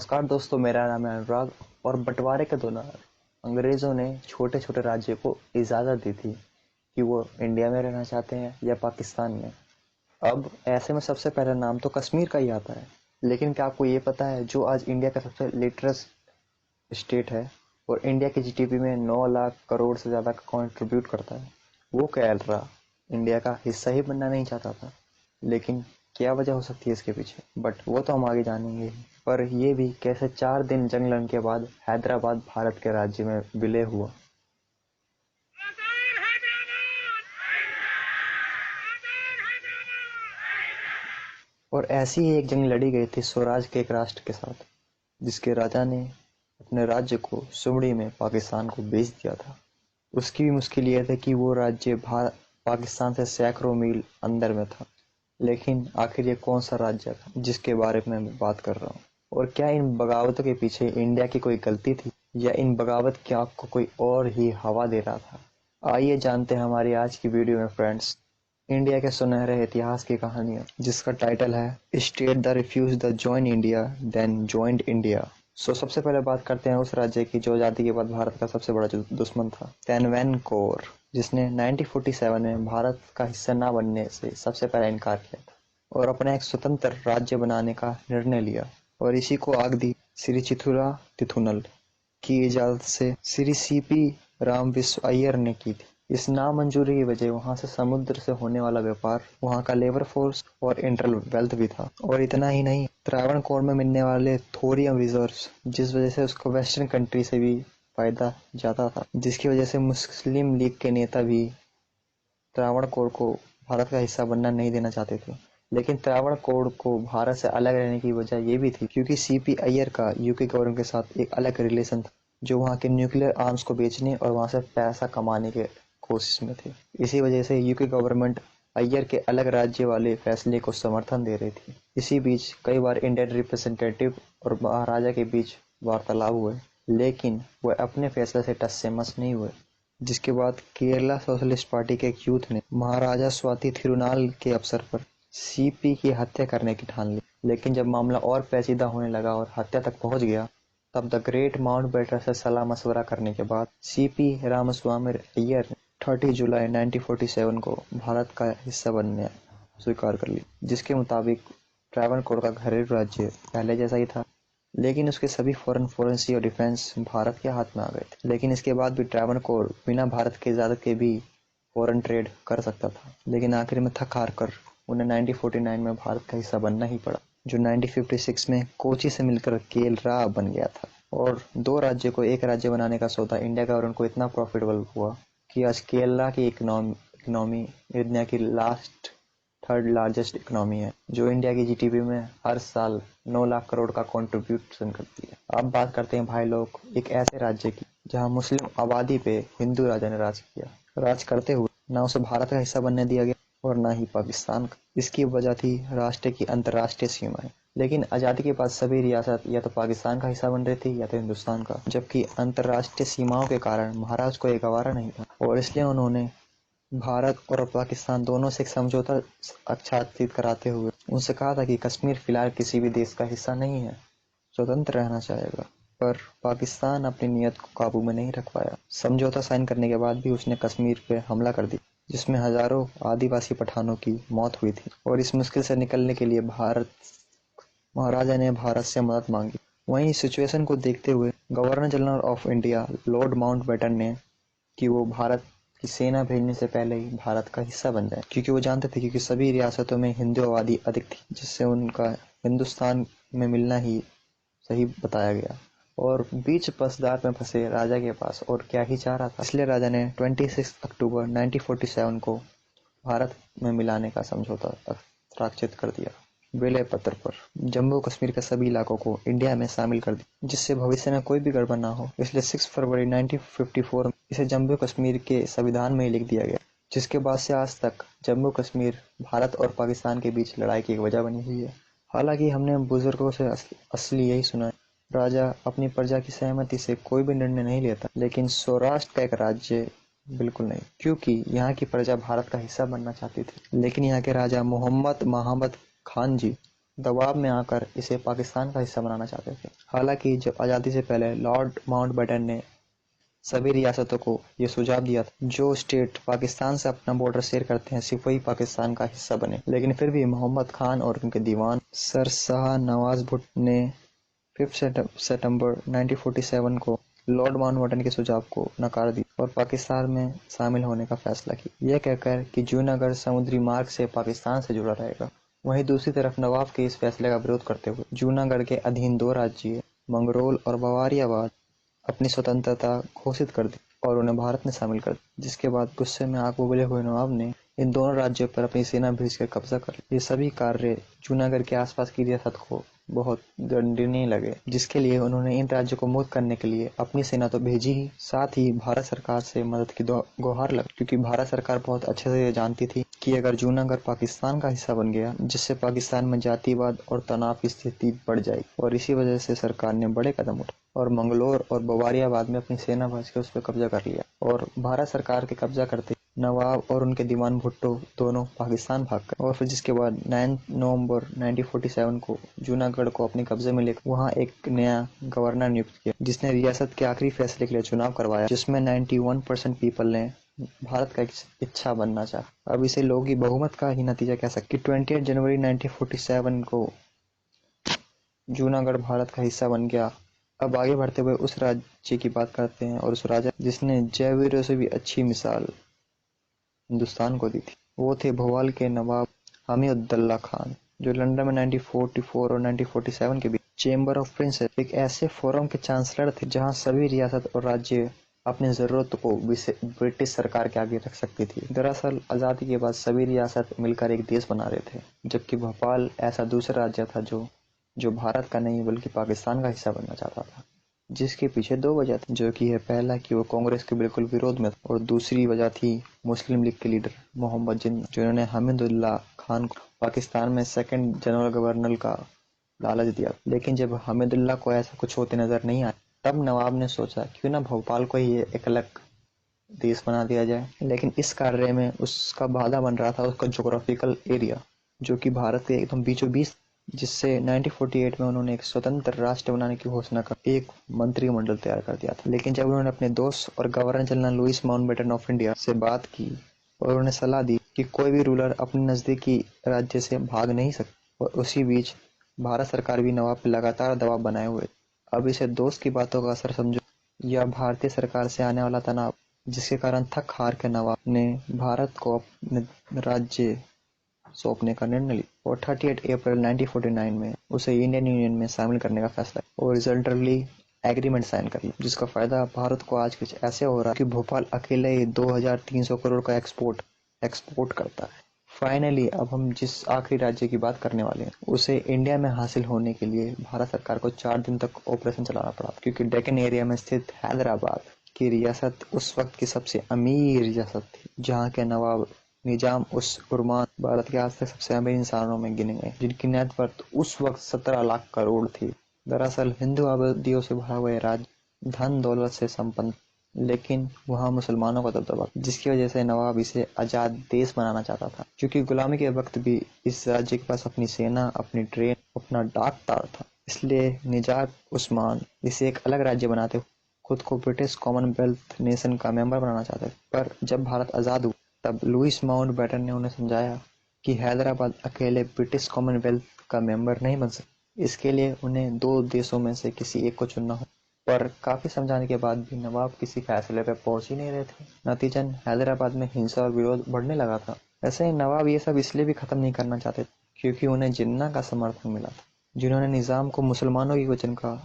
नमस्कार दोस्तों, मेरा नाम है अनुराग। और बंटवारे के दौरान अंग्रेजों ने छोटे छोटे राज्यों को इजाज़त दी थी कि वो इंडिया में रहना चाहते हैं या पाकिस्तान में। अब ऐसे में सबसे पहला नाम तो कश्मीर का ही आता है। लेकिन क्या आपको ये पता है, जो आज इंडिया का सबसे लिटरस स्टेट है और इंडिया की जीडीपी में 9 लाख करोड़ से ज़्यादा कंट्रीब्यूट करता है, वो केरला इंडिया का हिस्सा ही बनना नहीं चाहता था। लेकिन क्या वजह हो सकती है इसके पीछे, बट वो तो हम आगे जानेंगे ही। पर ये भी कैसे 4 दिन जंग लड़ने के बाद हैदराबाद भारत के राज्य में विलय हुआ। और ऐसी ही एक जंग लड़ी गई थी स्वराज के एक राष्ट्र के साथ, जिसके राजा ने अपने राज्य को सुमड़ी में पाकिस्तान को बेच दिया था। उसकी भी मुश्किल ये थी कि वो राज्य पाकिस्तान से सैकड़ों मील अंदर में था। लेकिन आखिर ये कौन सा राज्य था जिसके बारे में मैं बात कर रहा हूँ? और क्या इन बगावतों के पीछे इंडिया की कोई गलती थी, या इन बगावत की आग को कोई और ही हवा दे रहा था? आइए जानते हैं हमारी आज की वीडियो में फ्रेंड्स, इंडिया के सुनहरे इतिहास की कहानियां, जिसका टाइटल है state the refuse the join India then joined India. सबसे पहले बात करते हैं उस राज्य की जो आजादी के बाद भारत का सबसे बड़ा दुश्मन था, तैनवैन कोर, जिसने 1947 में भारत का हिस्सा न बनने से सबसे पहले इनकार किया था और अपना एक स्वतंत्र राज्य बनाने का निर्णय लिया। और इसी को आग दी श्री चिथुरा तिथुनल की इजाजत से श्री सीपी राम विश्व अय्यर ने की थी। इस नामंजूरी की वजह वहां से समुद्र से होने वाला व्यापार, वहां का लेबर फोर्स और इंटरनल वेल्थ भी था। और इतना ही नहीं, त्रावणकोर में मिलने वाले थोरियम रिजर्व्स, जिस वजह से उसको वेस्टर्न कंट्री से भी फायदा ज्यादा था, जिसकी वजह से मुस्लिम लीग के नेता भी त्रावणकोर को भारत का हिस्सा बनना नहीं देना चाहते थे। लेकिन त्रावणकोर को भारत से अलग रहने की वजह ये भी थी क्योंकि सीपी अय्यर का यूके गवर्नमेंट के साथ एक अलग रिलेशन था, जो वहां के न्यूक्लियर आर्म्स को बेचने और वहां से पैसा कमाने के कोशिश में थे। इसी वजह से यूके गवर्नमेंट अय्यर के अलग राज्य वाले फैसले को समर्थन दे रही थी। इसी बीच कई बार इंडियन रिप्रेजेंटेटिव और महाराजा के बीच वार्तालाप हुए, लेकिन वह अपने फैसले से टस से मस नहीं हुए। जिसके बाद केरला सोशलिस्ट पार्टी के एक यूथ ने महाराजा स्वाति थिरुनाल के अवसर पर सीपी की हत्या करने की ठान ली। लेकिन जब मामला और पेचीदा होने लगा और हत्या तक पहुंच गया, तब द ग्रेट माउंटबेटन से सलाह मशवरा करने के बाद सीपी रामास्वामी अय्यर ने 30 जुलाई 1947 को भारत का हिस्सा बनने स्वीकार कर ली, जिसके मुताबिक ट्रावणकोर का घरेलू राज्य पहले जैसा ही था, लेकिन उसके सभी फॉरेन पॉलिसी और डिफेंस भारत के हाथ में आ गए थे। लेकिन इसके बाद भी ट्रावणकोर बिना भारत की इजाजत के भी फॉरेन ट्रेड कर सकता था। लेकिन आखिर में थक हार कर उन्हें 1949 में भारत का हिस्सा बनना ही पड़ा, जो 1956 में कोची से मिलकर केरला बन गया था। और दो राज्य को एक राज्य बनाने का सौदा इंडिया गवर्नमेंट को इतना प्रॉफिटेबल हुआ कि आज केरला की इकोनॉमी इंडिया की लास्ट थर्ड लार्जेस्ट इकोनॉमी है, जो इंडिया की जीडीपी में हर साल 9 लाख करोड़ का कंट्रीब्यूशन करती है। अब बात करते हैं भाई लोग एक ऐसे राज्य की जहां मुस्लिम आबादी पे हिंदू राजा ने राज किया। राज करते हुए ना उसे भारत का हिस्सा बनने दिया गया और ना ही पाकिस्तान का। इसकी वजह थी राष्ट्र की अंतर्राष्ट्रीय सीमाएं। लेकिन आजादी के बाद सभी रियासत या तो पाकिस्तान का हिस्सा बन रही थी या तो हिंदुस्तान का, जबकि अंतर्राष्ट्रीय सीमाओं के कारण महाराज को ये गवारा नहीं था और इसलिए उन्होंने भारत और पाकिस्तान दोनों से एक समझौता आच्छादित कराते हुए उनसे कहा था कि कश्मीर फिलहाल किसी भी देश का हिस्सा नहीं है, स्वतंत्र रहना चाहेगा। पर पाकिस्तान अपनी नीयत को काबू में नहीं रख पाया। समझौता साइन करने के बाद भी उसने कश्मीर पे हमला कर दिया, जिसमें हजारों आदिवासी पठानों की मौत हुई थी। और इस मुश्किल से निकलने के लिए महाराजा ने भारत से मदद मांगी। वहीं सिचुएशन को देखते हुए governor general of India Lord Mountbatten ने कि वो भारत की सेना भेजने से पहले ही भारत का हिस्सा बन जाए, क्योंकि वो जानते थे कि सभी रियासतों में हिंदू आबादी अधिक थी, जिससे उनका हिंदुस्तान में मिलना ही सही बताया गया। और बीच पसदार में फंसे राजा के पास और क्या ही चाह रहा था, इसलिए राजा ने 26 अक्टूबर 1947 को भारत में मिलाने का समझौता हस्ताक्षरित कर दिया। विलय पत्र पर जम्मू कश्मीर के सभी इलाकों को इंडिया में शामिल कर दिया, जिससे भविष्य में कोई भी गड़बड़ ना हो। इसलिए 6 फरवरी 1954 में इसे जम्मू कश्मीर के संविधान में ही लिख दिया गया, जिसके बाद से आज तक जम्मू कश्मीर भारत और पाकिस्तान के बीच लड़ाई की एक वजह बनी हुई है। हालांकि हमने बुजुर्गों से असली यही सुना है, राजा अपनी प्रजा की सहमति से कोई भी निर्णय नहीं लेता, लेकिन सौराष्ट्र का एक राज्य बिल्कुल नहीं, क्योंकि यहाँ की प्रजा भारत का हिस्सा बनना चाहती थी। लेकिन यहाँ के राजा मोहम्मद महामद खान जी दबाव में आकर इसे पाकिस्तान का हिस्सा बनाना चाहते थे। हालांकि जब आज़ादी से पहले लॉर्ड माउंटबेटन ने सभी रियासतों को ये सुझाव दिया था जो स्टेट पाकिस्तान से अपना बॉर्डर शेयर करते हैं सिर्फ वही पाकिस्तान का हिस्सा बने, लेकिन फिर भी मोहम्मद खान और उनके दीवान सर शाह नवाज भुट्टो ने 5 सितंबर 1947 को लॉर्ड माउंटबेटन के सुझाव को नकार दी और पाकिस्तान में शामिल होने का फैसला किया, यह कहकर कि जूनागढ़ समुद्री मार्ग से पाकिस्तान से जुड़ा रहेगा। वहीं दूसरी तरफ नवाब के इस फैसले का विरोध करते हुए जूनागढ़ के अधीन 2 राज्य मंगरोल और बवारियाबाद अपनी स्वतंत्रता घोषित कर दी और उन्हें भारत में शामिल कर दिया, जिसके बाद गुस्से में आग उबले हुए नवाब ने इन दोनों राज्यों पर अपनी सेना भेजकर कब्जा कर लिया। ये सभी कार्य जूनागढ़ के आसपास की रियासत को बहुत दंडनीय लगे, जिसके लिए उन्होंने इन राज्यों को मुक्त करने के लिए अपनी सेना तो भेजी ही, साथ ही भारत सरकार से मदद की गुहार लगी, क्योंकि भारत सरकार बहुत अच्छे से ये जानती थी कि अगर जूनागढ़ पाकिस्तान का हिस्सा बन गया जिससे पाकिस्तान में जातिवाद और तनाव की स्थिति बढ़ जाएगी, और इसी वजह से सरकार ने बड़े कदम उठाए और मंगलोर और बवारियाबाद में अपनी सेना भेज के उस पर कब्जा कर लिया। और भारत सरकार के कब्जा करते नवाब और उनके दीवान भुट्टो दोनों पाकिस्तान भाग गए और फिर जिसके बाद 9 नवंबर 1947 को जूनागढ़ को अपने कब्जे में लेकर वहां एक नया गवर्नर नियुक्त किया, जिसने रियासत के आखिरी फैसले के लिए चुनाव करवाया, जिसमें 91% पीपल ने भारत का इच्छा बनना चाहा। अब इसे लोगों की बहुमत का ही नतीजा कह सकते कि 28 जनवरी 1947 को जूनागढ़ भारत का हिस्सा बन गया। अब आगे बढ़ते हुए उस राज्य की बात करते हैं और उस राजा जिसने जयवीरों से भी अच्छी मिसाल हिंदुस्तान को दी थी, वो थे भोपाल के नवाब हमीउद्दौला खान, जो लंदन में 1944 और 1947 के बीच चेंबर ऑफ प्रिंसेस एक ऐसे फोरम के चांसलर थे जहां सभी रियासत और राज्य अपनी जरूरत को ब्रिटिश सरकार के आगे रख सकती थी। दरअसल आजादी के बाद सभी रियासत मिलकर एक देश बना रहे थे, जबकि भोपाल ऐसा दूसरा राज्य था जो भारत का नहीं बल्कि पाकिस्तान का हिस्सा बनना चाहता था, जिसके पीछे 2 वजह थी, जो कि है पहला कि वो कांग्रेस के बिल्कुल विरोध में था और दूसरी वजह थी मुस्लिम लीग के लीडर मोहम्मद जिन्ना, जिन्होंने हमीदुल्लाह खान को पाकिस्तान में सेकंड जनरल गवर्नर का लालच दिया। लेकिन जब हमीदुल्लाह को ऐसा कुछ होते नजर नहीं आया, तब नवाब ने सोचा क्यों ना भोपाल को ही एक अलग देश बना दिया जाए। लेकिन इस कार्य में उसका बाधा बन रहा था उसका ज्योग्राफिकल एरिया, जो कि भारत के एकदम बीचों बीच, जिससे 1948 में उन्होंने एक स्वतंत्र राष्ट्र बनाने की घोषणा कर एक मंत्रिमंडल तैयार कर दिया था। लेकिन जब उन्होंने अपने दोस्त और governor general Louis Mountbatten of India से बात की और उन्होंने सलाह दी कि कोई भी रूलर अपने नजदीकी राज्य से भाग नहीं सकता, और उसी बीच भारत सरकार भी नवाब पर लगातार दबाव बनाए हुए। अब इसे दोस्त की बातों का असर समझो या भारतीय सरकार से आने वाला तनाव, जिसके कारण थक हार के नवाब ने भारत को अपने राज्य सौंपने का निर्णय लिया और 38 अप्रैल 1949 में उसे इंडियन यूनियन में शामिल करने का फैसला और रिजल्टली एग्रीमेंट साइन कर लिया, जिसका फायदा भारत को आज कुछ ऐसे हो रहा है कि भोपाल अकेले ही 2300 करोड़ का एक्सपोर्ट करता है। फाइनली अब हम जिस आखिरी राज्य की बात करने वाले हैं उसे इंडिया में हासिल होने के लिए भारत सरकार को 4 दिन तक ऑपरेशन चलाना पड़ा, क्योंकि डेक्कन एरिया में स्थित हैदराबाद की रियासत उस वक्त की सबसे अमीर रियासत थी, जहाँ के नवाब निजाम उस उर्मान भारत के आज तक सबसे अमीर इंसानों में गिने गए, जिनकी नेटवर्थ उस वक्त 17 लाख करोड़ थी। दरअसल हिंदू आबादियों से भरा हुआ राज्य धन दौलत से संपन्न, लेकिन वहाँ मुसलमानों का दबदबा, जिसकी वजह से नवाब इसे आजाद देश बनाना चाहता था। क्योंकि गुलामी के वक्त भी इस राज्य के पास अपनी सेना, अपनी ट्रेन, अपना डाक तार था, इसलिए निजात उस्मान इसे एक अलग राज्य बनाते हुए खुद को ब्रिटिश कॉमनवेल्थ नेशन का मेंबर बनाना चाहते थे। पर जब भारत आजाद हुआ तब लुईस माउंटबेटन ने उन्हें समझाया कि हैदराबाद अकेले ब्रिटिश कॉमनवेल्थ का मेंबर नहीं बन सकता, इसके लिए उन्हें 2 देशों में से किसी एक को चुनना हो। पर काफी समझाने के बाद भी नवाब किसी फैसले पर पहुंच ही नहीं रहे थे। नतीजन हैदराबाद में हिंसा और विरोध बढ़ने लगा था। ऐसे नवाब ये सब इसलिए भी खत्म नहीं करना चाहते क्योंकि उन्हें जिन्ना का समर्थन मिला था, जिन्होंने निजाम को मुसलमानों की वचन का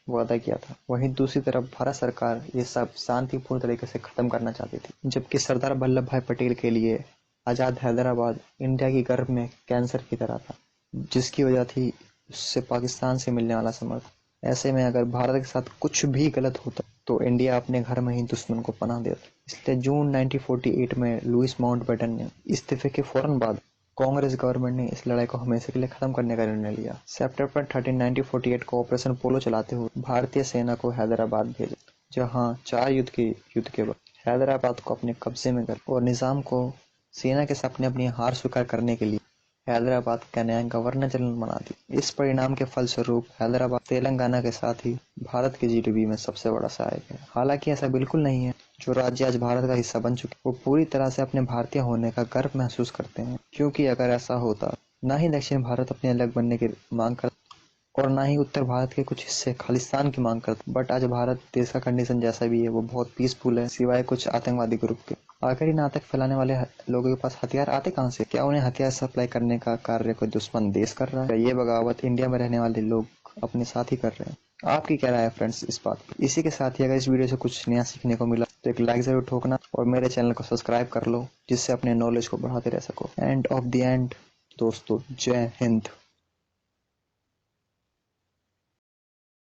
वादा किया था। वहीं दूसरी तरफ भारत सरकार ये सब शांतिपूर्ण तरीके से खत्म करना चाहती थी, जबकि सरदार वल्लभ भाई पटेल के लिए आजाद हैदराबाद इंडिया की गर्भ में कैंसर की तरह था, जिसकी वजह थी उससे पाकिस्तान से मिलने वाला समर्थन। ऐसे में अगर भारत के साथ कुछ भी गलत होता तो इंडिया अपने घर में ही दुश्मन को पनाह देता। इसलिए जून 1948 में लुईस माउंटबेटन ने इस्तीफे के फौरन बाद कांग्रेस गवर्नमेंट ने इस लड़ाई को हमेशा के लिए खत्म करने का निर्णय लिया। सितंबर 13, 1948 को ऑपरेशन पोलो चलाते हुए भारतीय सेना को हैदराबाद भेजा, जहां 4 युद्ध के बाद हैदराबाद को अपने कब्जे में कर और निजाम को सेना के सामने अपनी हार स्वीकार करने के लिए हैदराबाद का नया गवर्नर जनरल बना दिया। इस परिणाम के फलस्वरूप हैदराबाद तेलंगाना के साथ ही भारत के जीडीपी में सबसे बड़ा सहायक है। हालांकि ऐसा बिल्कुल नहीं है। जो राज्य आज भारत का हिस्सा बन चुके वो पूरी तरह से अपने भारतीय होने का गर्व महसूस करते हैं, क्योंकि अगर ऐसा होता ना ही दक्षिण भारत अपने अलग बनने की मांग करता और ना ही उत्तर भारत के कुछ हिस्से खालिस्तान की मांग करता। बट आज भारत देश का कंडीशन जैसा भी है वो बहुत पीसफुल है, सिवाय कुछ आतंकवादी ग्रुप के। आखिर इन आतंक फैलाने वाले लोगों के पास हथियार आते कहां से? क्या उन्हें हथियार सप्लाई करने का कार्य कोई दुश्मन देश कर रहा है? ये बगावत इंडिया में रहने वाले लोग अपने साथ ही कर रहे हैं। आपकी क्या राय है फ्रेंड्स इस बात पर? इसी के साथ ही अगर इस वीडियो से कुछ नया सीखने को मिला तो एक लाइक जरूर ठोकना और मेरे चैनल को सब्सक्राइब कर लो, जिससे अपने नॉलेज को बढ़ाते रह सको। एंड ऑफ द एंड दोस्तों, जय हिंद।